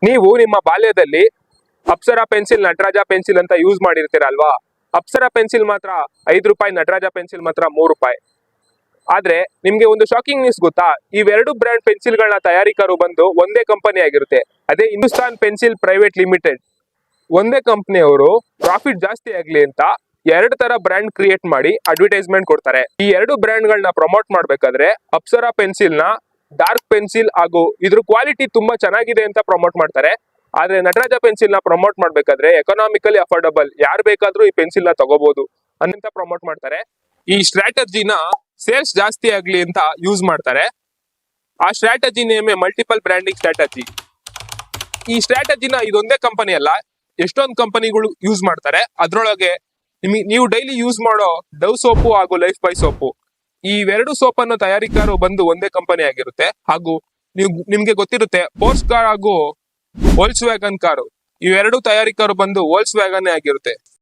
ನೀವು ನಿಮ್ಮ ಬಾಲ್ಯದಲ್ಲಿ ಅಪ್ಸರಾ ಪೆನ್ಸಿಲ್, ನಟರಾಜ ಪೆನ್ಸಿಲ್ ಅಂತ ಯೂಸ್ ಮಾಡಿರ್ತೀರ ಅಲ್ವಾ? ಅಪ್ಸರಾ ಪೆನ್ಸಿಲ್ ಮಾತ್ರ 5 ರೂಪಾಯಿ, ನಟರಾಜ ಪೆನ್ಸಿಲ್ ಮಾತ್ರ 3 ರೂಪಾಯಿ. ಆದ್ರೆ ನಿಮ್ಗೆ ಒಂದು ಶಾಕಿಂಗ್ ನ್ಯೂಸ್ ಗೊತ್ತಾ? ಇವೆರಡು ಬ್ರ್ಯಾಂಡ್ ಪೆನ್ಸಿಲ್ಗಳನ್ನ ತಯಾರಿಕರು ಬಂದು ಒಂದೇ ಕಂಪನಿ ಆಗಿರುತ್ತೆ, ಅದೇ ಹಿಂದೂಸ್ತಾನ್ ಪೆನ್ಸಿಲ್ ಪ್ರೈವೇಟ್ ಲಿಮಿಟೆಡ್. ಒಂದೇ ಕಂಪನಿಯವರು ಪ್ರಾಫಿಟ್ ಜಾಸ್ತಿ ಆಗ್ಲಿ ಅಂತ ಎರಡು ತರ ಬ್ರ್ಯಾಂಡ್ ಕ್ರಿಯೇಟ್ ಮಾಡಿ ಅಡ್ವರ್ಟೈಸ್ಮೆಂಟ್ ಕೊಡ್ತಾರೆ. ಈ ಎರಡು ಬ್ರ್ಯಾಂಡ್ ಗಳನ್ನ ಪ್ರಮೋಟ್ ಮಾಡ್ಬೇಕಾದ್ರೆ ಅಪ್ಸರಾ ಪೆನ್ಸಿಲ್ ನ ಡಾರ್ಕ್ ಪೆನ್ಸಿಲ್ ಹಾಗೂ ಇದ್ರ ಕ್ವಾಲಿಟಿ ತುಂಬಾ ಚೆನ್ನಾಗಿದೆ ಅಂತ ಪ್ರಮೋಟ್ ಮಾಡ್ತಾರೆ. ಆದ್ರೆ ನಟರಾಜ ಪೆನ್ಸಿಲ್ ನ ಪ್ರಮೋಟ್ ಮಾಡ್ಬೇಕಾದ್ರೆ ಎಕನಾಮಿಕಲಿ ಅಫೋರ್ಡಬಲ್, ಯಾರು ಬೇಕಾದ್ರೂ ಈ ಪೆನ್ಸಿಲ್ ನ ತಗೋಬಹುದು ಅಂತ ಪ್ರಮೋಟ್ ಮಾಡ್ತಾರೆ. ಈ ಸ್ಟ್ರಾಟಜಿನ ಸೇಲ್ಸ್ ಜಾಸ್ತಿ ಆಗ್ಲಿ ಅಂತ ಯೂಸ್ ಮಾಡ್ತಾರೆ. ಆ ಸ್ಟ್ರಾಟಜಿ ನೇಮೇ ಮಲ್ಟಿಪಲ್ ಬ್ರ್ಯಾಂಡಿಂಗ್ ಸ್ಟ್ರಾಟಜಿ. ಈ ಸ್ಟ್ರಾಟಜಿನ ಇದೊಂದೇ ಕಂಪನಿ ಅಲ್ಲ, ಎಷ್ಟೊಂದು ಕಂಪನಿಗಳು ಯೂಸ್ ಮಾಡ್ತಾರೆ. ಅದ್ರೊಳಗೆ ನೀವು ಡೈಲಿ ಯೂಸ್ ಮಾಡೋ ಡವ್ ಸೋಪು ಹಾಗೂ ಲೈಫ್ ಬಾಯ್ ಸೋಪು, ಇವೆರಡು ಸೋಪನ್ನು ತಯಾರಿಕರು ಬಂದು ಒಂದೇ ಕಂಪನಿ ಆಗಿರುತ್ತೆ. ಹಾಗೂ ನಿಮ್ಗೆ ಗೊತ್ತಿರುತ್ತೆ ಪೋರ್ಸ್ ಕಾರ್ ಹಾಗೂ ವೋಲ್ಕ್ಸ್ ವ್ಯಾಗನ್ ಕಾರು, ಇವೆರಡು ತಯಾರಿಕರು ಬಂದು ವೋಲ್ಕ್ಸ್ ವ್ಯಾಗನ್ ಆಗಿರುತ್ತೆ.